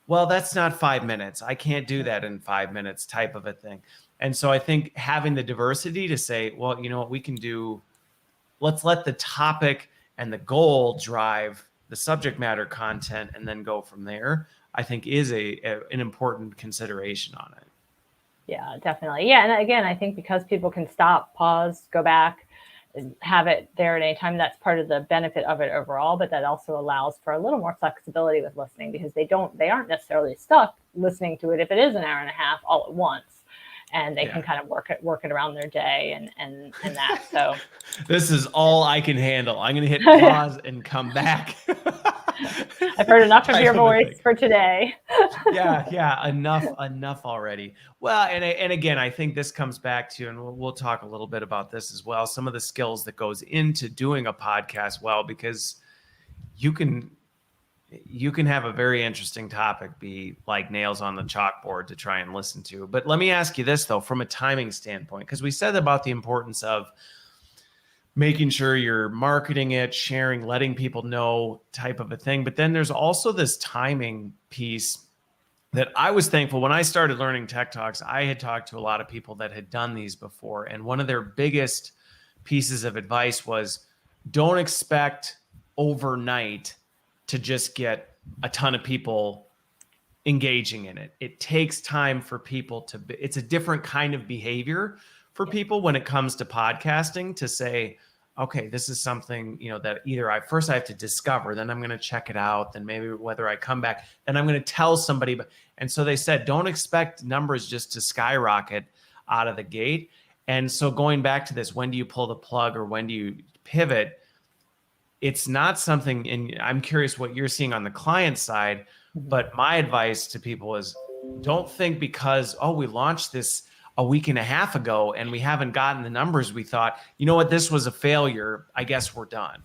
well, that's not 5 minutes. I can't do that in 5 minutes type of a thing. And so I think having the diversity to say, well, you know what we can do, let's let the topic and the goal drive the subject matter content and then go from there, I think is an important consideration on it. Yeah, definitely. Yeah. And again, I think because people can stop, pause, go back, have it there at any time, that's part of the benefit of it overall. But that also allows for a little more flexibility with listening, because they aren't necessarily stuck listening to it if it is an hour and a half all at once. And they can kind of work it around their day and that. So this is all I can handle. I'm going to hit pause and come back. I've heard enough of your voice for today. yeah. Enough already. Well, and again, I think this comes back to, and we'll talk a little bit about this as well, some of the skills that goes into doing a podcast well, because you can have a very interesting topic be like nails on the chalkboard to try and listen to. But let me ask you this, though, from a timing standpoint, because we said about the importance of making sure you're marketing it, sharing, letting people know type of a thing. But then there's also this timing piece that I was thankful when I started learning Tech Talks. I had talked to a lot of people that had done these before. And one of their biggest pieces of advice was, don't expect overnight to just get a ton of people engaging in it. It takes time for people it's a different kind of behavior for people when it comes to podcasting to say, okay, this is something, that either I have to discover, then I'm going to check it out, then maybe whether I come back, then I'm going to tell somebody. And so they said, don't expect numbers just to skyrocket out of the gate. And so going back to this, when do you pull the plug or when do you pivot? It's not something, and I'm curious what you're seeing on the client side, but my advice to people is don't think because, we launched this a week and a half ago and we haven't gotten the numbers we thought, you know what, this was a failure, I guess we're done.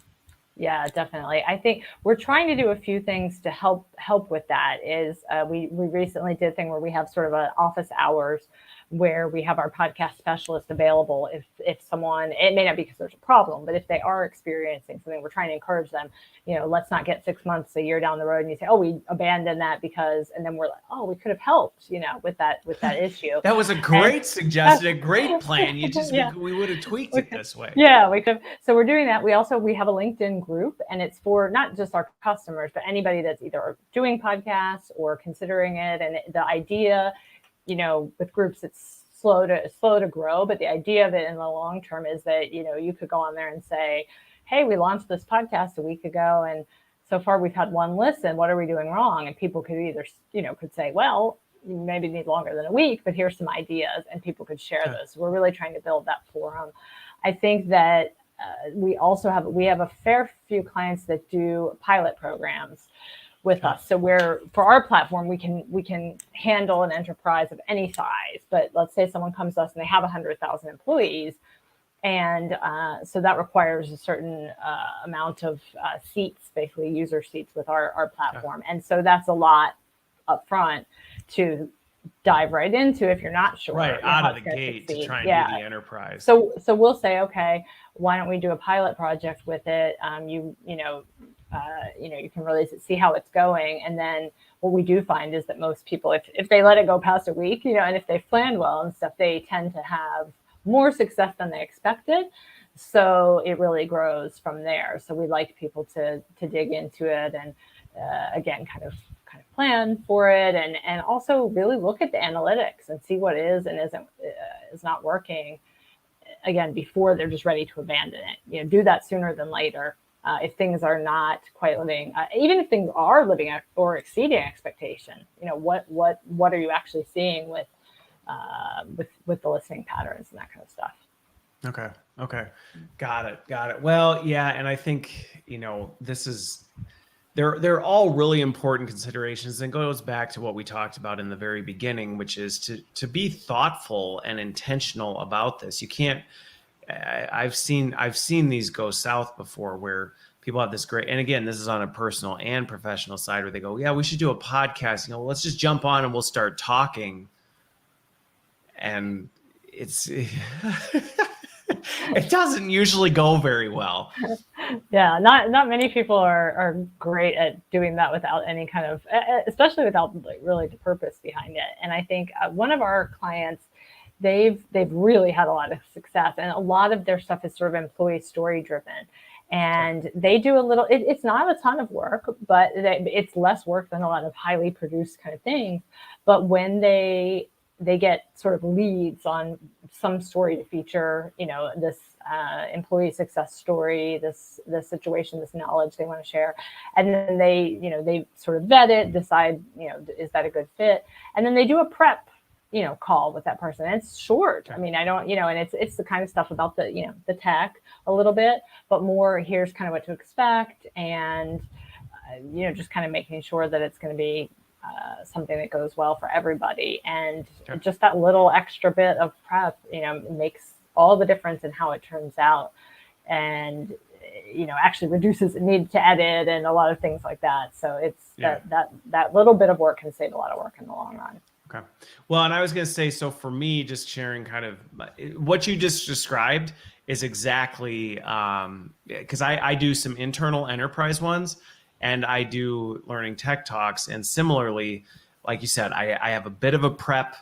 Yeah, definitely. I think we're trying to do a few things to help with that. Is we recently did a thing where we have sort of an office hours where we have our podcast specialist available if someone, it may not be because there's a problem, but if they are experiencing something, we're trying to encourage them, let's not get 6 months, a year down the road and you say, we abandoned that because, and then we're like, we could have helped, with that issue. That was a great suggestion, a great plan. You just, we would have tweaked it this way. Yeah, we could. So we're doing that. We have a LinkedIn group, and it's for not just our customers, but anybody that's either doing podcasts or considering it. And the idea, with groups, it's slow to grow, but the idea of it in the long term is that, you could go on there and say, hey, we launched this podcast a week ago, and so far we've had one listen. What are we doing wrong? And people could either, could say, well, you maybe need longer than a week, but here's some ideas, and people could share those. So we're really trying to build that forum. I think that we have a fair few clients that do pilot programs with us. So for our platform, we can handle an enterprise of any size. But let's say someone comes to us and they have 100,000 employees. And so that requires a certain amount of seats, basically user seats with our platform. And so that's a lot up front to dive right into if you're not sure. Right, out of the gate to try and do the enterprise. So we'll say, okay, why don't we do a pilot project with it? You can release it, see how it's going. And then what we do find is that most people, if they let it go past a week, and if they've planned well and stuff, they tend to have more success than they expected. So it really grows from there. So we like people to dig into it and again, kind of plan for it and also really look at the analytics and see what is and is not working, again, before they're just ready to abandon it. Do that sooner than later. if things are not quite living, even if things are living or exceeding expectation, what are you actually seeing with the listening patterns and that kind of stuff. Okay. Got it. Well, yeah. And I think, they're all really important considerations, and goes back to what we talked about in the very beginning, which is to be thoughtful and intentional about this. You can't, I've seen these go south before, where people have this great, and again, this is on a personal and professional side, where they go, yeah, we should do a podcast, let's just jump on and we'll start talking. And it's, it doesn't usually go very well. Yeah, not many people are great at doing that without any kind of, especially without really the purpose behind it. And I think one of our clients, they've really had a lot of success, and a lot of their stuff is sort of employee story driven. And they do a little, it's not a ton of work, but it's less work than a lot of highly produced kind of things. But when they get sort of leads on some story to feature, this employee success story, this situation, this knowledge they want to share. And then they sort of vet it, decide, is that a good fit? And then they do a prep, call with that person. And it's short. I mean, I don't, and it's the kind of stuff about the, the tech a little bit, but more here's kind of what to expect. And, just kind of making sure that it's going to be something that goes well for everybody. And just that little extra bit of prep, makes all the difference in how it turns out, and, actually reduces the need to edit and a lot of things like that. So it's that little bit of work can save a lot of work in the long run. Okay. Well, and I was going to say, so for me, just sharing kind of what you just described is exactly, because I do some internal enterprise ones, and I do learning tech talks. And similarly, like you said, I have a bit of a prep,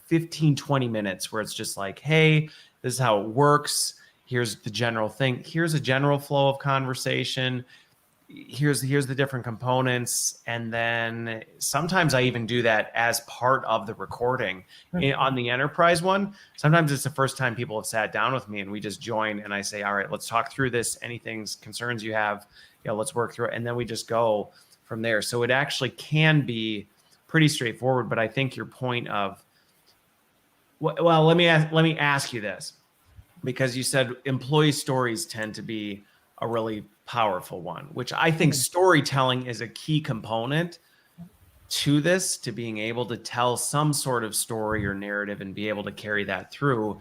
15, 20 minutes where it's just like, hey, this is how it works. Here's the general thing. Here's a general flow of conversation. Here's the different components. And then sometimes I even do that as part of the recording. On the enterprise one. Sometimes it's the first time people have sat down with me, and we just join, and I say, all right, let's talk through this. Anything, concerns you have, let's work through it. And then we just go from there. So it actually can be pretty straightforward. But I think your point of, well, let me ask you this, because you said employee stories tend to be a really powerful one, which I think storytelling is a key component to this, to being able to tell some sort of story or narrative and be able to carry that through.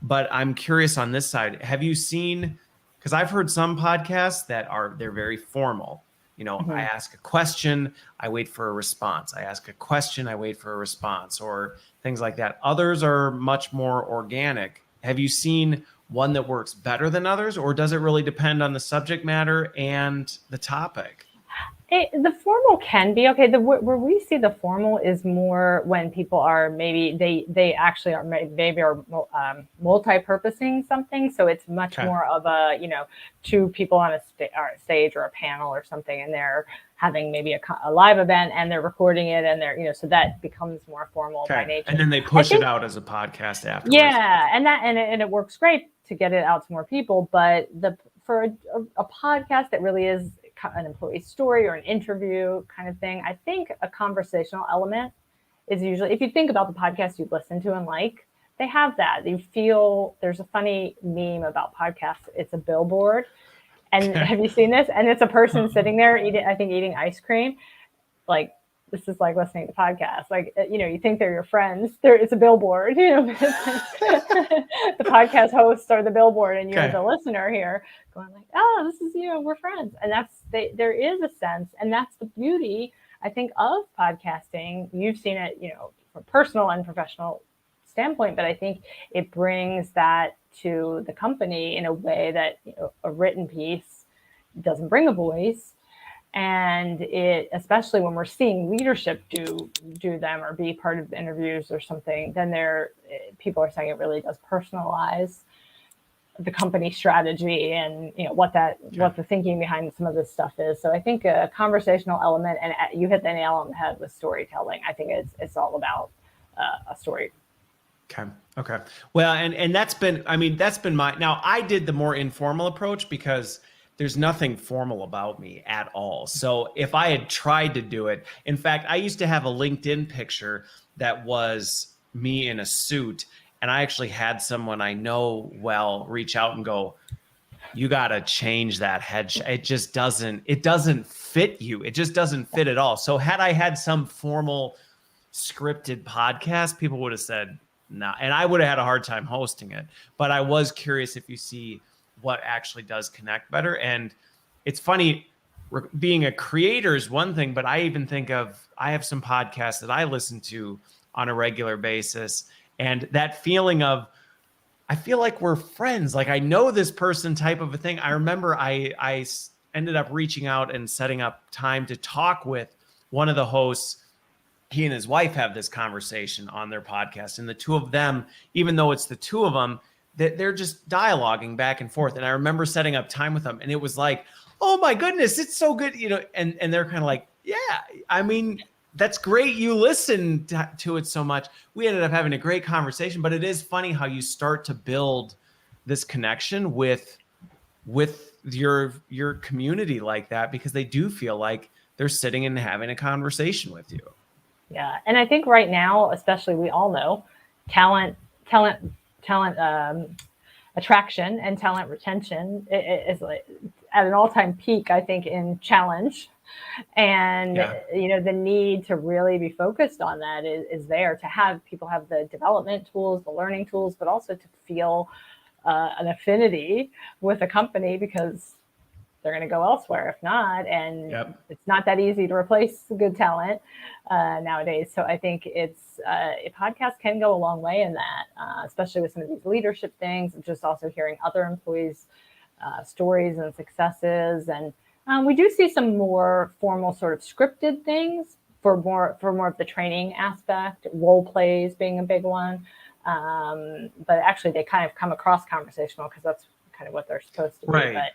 But I'm curious on this side, have you seen, because I've heard some podcasts that they're very formal. I ask a question, I wait for a response. I ask a question, I wait for a response, or things like that. Others are much more organic. Have you seen one that works better than others, or does it really depend on the subject matter and the topic? The formal can be okay. Where we see the formal is more when people are maybe they actually are multi-purposing something. So it's much more of a, two people on a stage or a panel or something, and they're having maybe a live event and they're recording it, and they're, so that becomes more formal by nature. And then they push it out as a podcast afterwards. Yeah. And it works great to get it out to more people. But for a podcast that really is an employee story or an interview kind of thing, I think a conversational element is usually, if you think about the podcast you listen to and like, they have that. You feel, there's a funny meme about podcasts. It's a billboard. And have you seen this? And it's a person sitting there eating ice cream. Like, this is like listening to podcasts. Like, you think they're your friends. It's a billboard. The podcast hosts are the billboard, and you're the listener here going like, oh, this is, we're friends. And there is a sense, and that's the beauty, I think, of podcasting. You've seen it, from personal and professional standpoint, but I think it brings that to the company in a way that a written piece doesn't bring a voice. And it, especially when we're seeing leadership do them or be part of the interviews or something, then people are saying it really does personalize the company strategy and what the thinking behind some of this stuff is. So I think a conversational element, and you hit the nail on the head with storytelling. I think it's all about a story. Okay. Well, and that's been my, now I did the more informal approach because there's nothing formal about me at all. So if I had tried to do it, in fact, I used to have a LinkedIn picture that was me in a suit. And I actually had someone I know well reach out and go, you got to change that headshot. It doesn't fit you. It just doesn't fit at all. So had I had some formal scripted podcast, people would have said, no, and I would have had a hard time hosting it. But I was curious if you see what actually does connect better. And it's funny, being a creator is one thing, but I even think of, I have some podcasts that I listen to on a regular basis. And that feeling of, I feel like we're friends. Like I know this person type of a thing. I remember I ended up reaching out and setting up time to talk with one of the hosts. He and his wife have this conversation on their podcast, and the two of them, even though it's the two of them, they're just dialoguing back and forth. And I remember setting up time with them, and it was like, oh my goodness, it's so good, and they're kind of like, yeah, I mean, that's great. You listen to it so much. We ended up having a great conversation, but it is funny how you start to build this connection with your community like that, because they do feel like they're sitting and having a conversation with you. Yeah. And I think right now, especially, we all know talent attraction and talent retention is like at an all-time peak, I think, in challenge. And, the need to really be focused on that is there, to have people have the development tools, the learning tools, but also to feel an affinity with a company, because they're going to go elsewhere if not. And it's not that easy to replace good talent nowadays. So I think a podcast can go a long way in that, especially with some of these leadership things, and just also hearing other employees' stories and successes. And we do see some more formal sort of scripted things for more of the training aspect, role plays being a big one. But actually they kind of come across conversational because that's kind of what they're supposed to be. Right.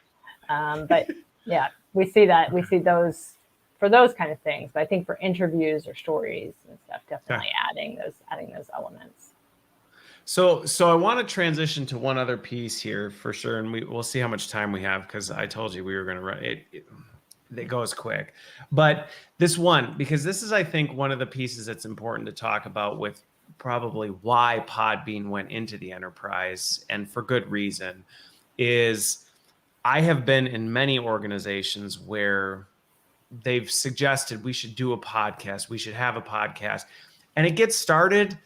But yeah, we see those for those kind of things. But I think for interviews or stories and stuff, definitely adding those elements. So I want to transition to one other piece here for sure, and we'll see how much time we have, because I told you we were going to run it. It goes quick, but this one, because this is, I think, one of the pieces that's important to talk about, with probably why Podbean went into the enterprise, and for good reason, is I have been in many organizations where they've suggested we should do a podcast, we should have a podcast, and it gets started.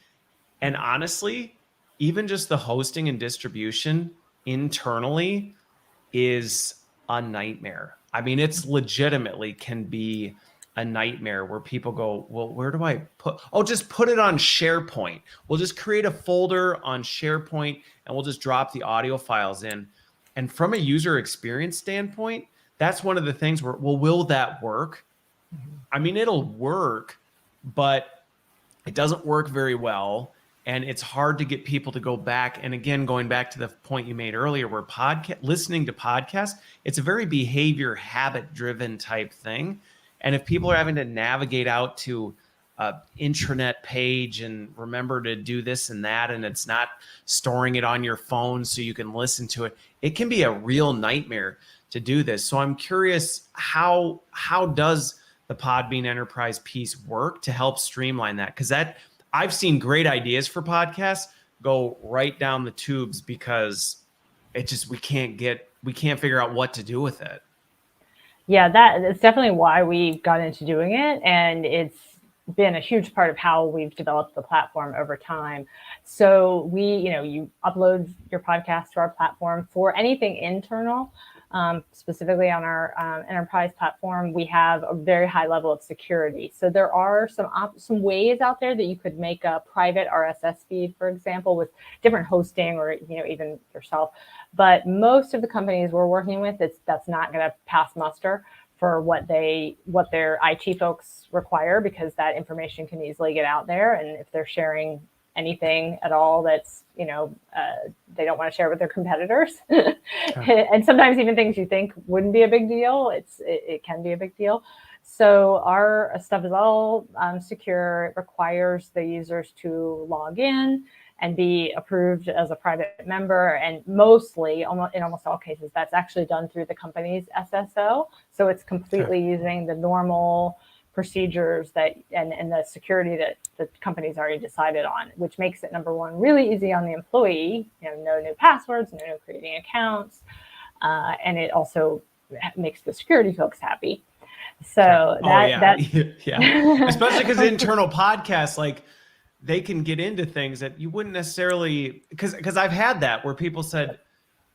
And honestly, even just the hosting and distribution internally is a nightmare. I mean, it's legitimately can be a nightmare, where people go, well, where do I put? Oh, just put it on SharePoint. We'll just create a folder on SharePoint and we'll just drop the audio files in. And from a user experience standpoint, that's one of the things where, well, will that work? I mean, it'll work, but it doesn't work very well. And it's hard to get people to go back. And again, going back to the point you made earlier, where listening to podcasts, it's a very behavior habit driven type thing. And if people are having to navigate out to an intranet page and remember to do this and that, and it's not storing it on your phone so you can listen to it, it can be a real nightmare to do this. So I'm curious, how does the Podbean Enterprise piece work to help streamline that? Because I've seen great ideas for podcasts go right down the tubes, because it just, we can't figure out what to do with it. Yeah, that's definitely why we got into doing it. And it's been a huge part of how we've developed the platform over time. So you upload your podcast to our platform. For anything internal, specifically on our enterprise platform, we have a very high level of security. So there are some ways out there that you could make a private RSS feed, for example, with different hosting, or even yourself. But most of the companies we're working with, that's not going to pass muster for what their IT folks require, because that information can easily get out there. And if they're sharing anything at all that's they don't want to share with their competitors, and sometimes even things you think wouldn't be a big deal, it can be a big deal. So our stuff is all secure. It requires the users to log in and be approved as a private member. And mostly, in almost all cases, that's actually done through the company's SSO. So it's completely using the normal procedures that and the security that the company's already decided on, which makes it, number one, really easy on the employee. No new passwords, no creating accounts, and it also makes the security folks happy. So yeah, especially because internal podcasts, like, they can get into things that you wouldn't necessarily, because I've had that where people said,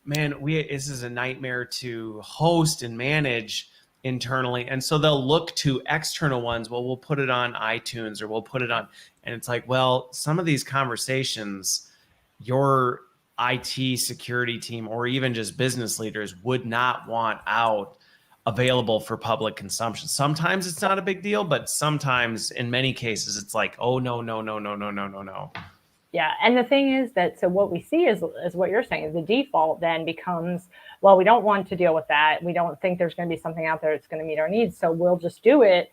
man, this is a nightmare to host and manage internally. And so they'll look to external ones. Well, we'll put it on iTunes, or we'll put it on, and it's like, well, some of these conversations, your IT security team or even just business leaders would not want out available for public consumption. Sometimes it's not a big deal, but sometimes, in many cases, it's like, oh, no. Yeah. And the thing is that, so what we see is what you're saying, is the default then becomes, well, we don't want to deal with that. We don't think there's going to be something out there that's going to meet our needs. So we'll just do it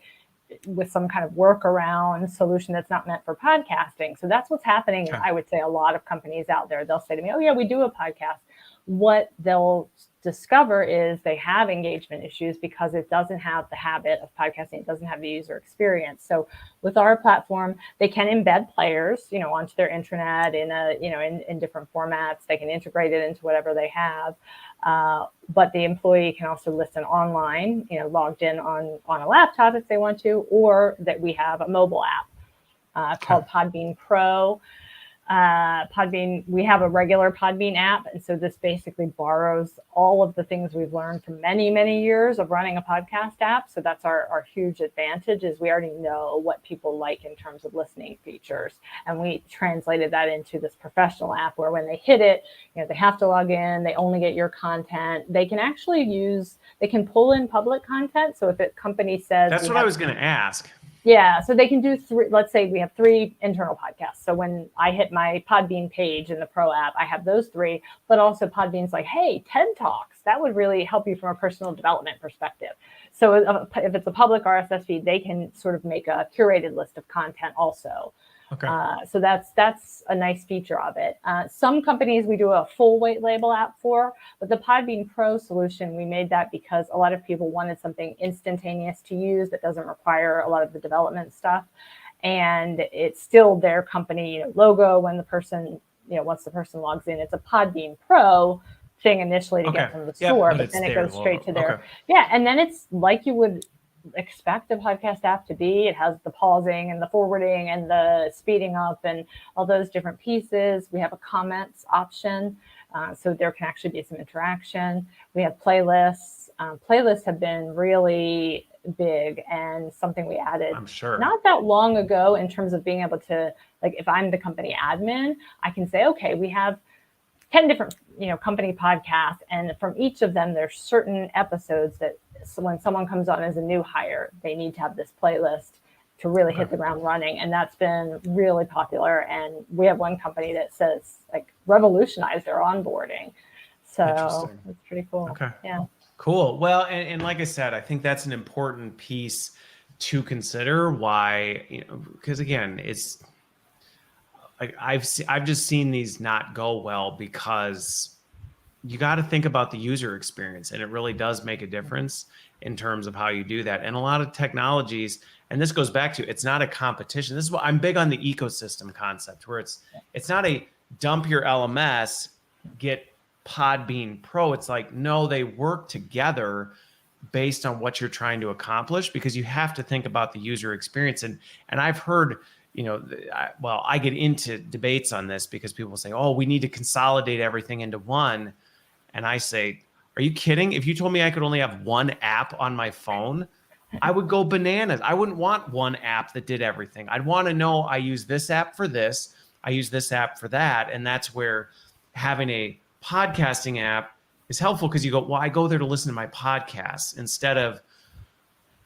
with some kind of workaround solution that's not meant for podcasting. So that's what's happening. I would say a lot of companies out there, they'll say to me, oh yeah, we do a podcast. What they'll discover is they have engagement issues because it doesn't have the habit of podcasting. It doesn't have the user experience. So with our platform, they can embed players, onto their intranet in different formats. They can integrate it into whatever they have. But the employee can also listen online, logged in on a laptop if they want to, or that we have a mobile app called Podbean Pro. Podbean, we have a regular Podbean app. And so this basically borrows all of the things we've learned from many, many years of running a podcast app. So that's our huge advantage, is we already know what people like in terms of listening features. And we translated that into this professional app where when they hit it, they have to log in, they only get your content. They can actually they can pull in public content. So if a company says— That's what I was going to ask. Yeah, so they can do three. Let's say we have 3 internal podcasts. So when I hit my Podbean page in the Pro app, I have those 3, but also Podbean's like, hey, TED Talks, that would really help you from a personal development perspective. So if it's a public RSS feed, they can sort of make a curated list of content also. Okay. So that's a nice feature of it. Some companies we do a full white label app for, but the Podbean Pro solution, we made that because a lot of people wanted something instantaneous to use that doesn't require a lot of the development stuff. And it's still their company logo when the person, once the person logs in. It's a Podbean Pro thing initially to get from the store, but then it goes straight to their— Yeah, and then it's like you would expect a podcast app to be. It has the pausing and the forwarding and the speeding up and all those different pieces. We have a comments option, so there can actually be some interaction. We have playlists. Playlists have been really big and something we added, I'm sure, not that long ago, in terms of being able to, like, if I'm the company admin, I can say, okay, we have 10 different company podcasts, and from each of them there's certain episodes that, so when someone comes on as a new hire, they need to have this playlist to really hit the ground running. And that's been really popular. And we have one company that says, like, revolutionized their onboarding. So it's pretty cool. Okay. Yeah. Cool. Well, and like I said, I think that's an important piece to consider. Why, because again, it's like I've just seen these not go well because you got to think about the user experience, and it really does make a difference in terms of how you do that. And a lot of technologies, and this goes back to, it's not a competition. This is what I'm big on, the ecosystem concept, where it's not a dump your LMS, get Podbean Pro. It's like, no, they work together based on what you're trying to accomplish, because you have to think about the user experience. And I've heard, I get into debates on this because people say, oh, we need to consolidate everything into one. And I say, are you kidding? If you told me I could only have one app on my phone, I would go bananas. I wouldn't want one app that did everything. I'd want to know I use this app for this, I use this app for that. And that's where having a podcasting app is helpful, because you go, well, I go there to listen to my podcasts, instead of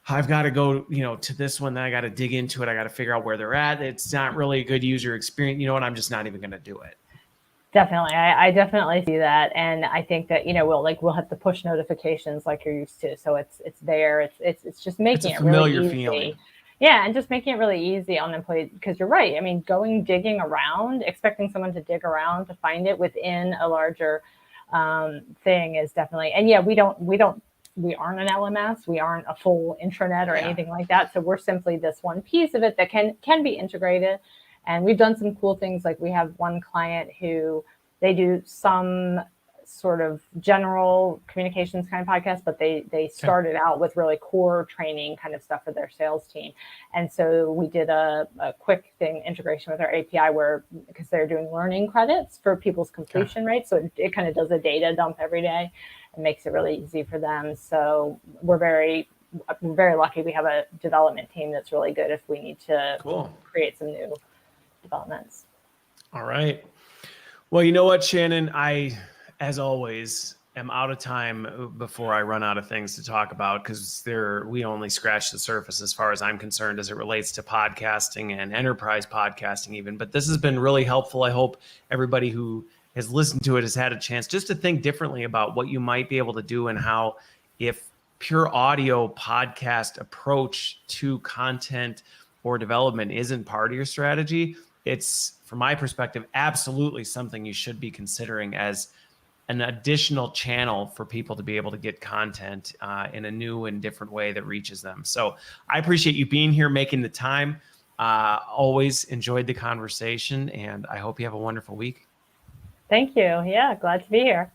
I've got to go, to this one, then I got to dig into it. I got to figure out where they're at. It's not really a good user experience, and I'm just not even going to do it. Definitely. I definitely see that. And I think that, we'll have the push notifications like you're used to. So it's there. It's just making it really easy. Feeling. Yeah, and just making it really easy on employees, because you're right. I mean, digging around, expecting someone to dig around to find it within a larger thing is definitely. And yeah, we aren't an LMS, we aren't a full intranet or anything like that. So we're simply this one piece of it that can be integrated. And we've done some cool things. Like we have one client who they do some sort of general communications kind of podcast, but they started out with really core training kind of stuff for their sales team. And so we did a quick integration with our API where, because they're doing learning credits for people's completion rates. So it kind of does a data dump every day and makes it really easy for them. So we're very lucky. We have a development team that's really good if we need to create some new developments. All right. Well, you know what, Shannon, as always, am out of time before I run out of things to talk about, because we only scratched the surface as far as I'm concerned as it relates to podcasting and enterprise podcasting even. But this has been really helpful. I hope everybody who has listened to it has had a chance just to think differently about what you might be able to do, and how, if pure audio podcast approach to content or development isn't part of your strategy, it's, from my perspective, absolutely something you should be considering as an additional channel for people to be able to get content in a new and different way that reaches them. So I appreciate you being here, making the time. Always enjoyed the conversation, and I hope you have a wonderful week. Thank you. Yeah, glad to be here.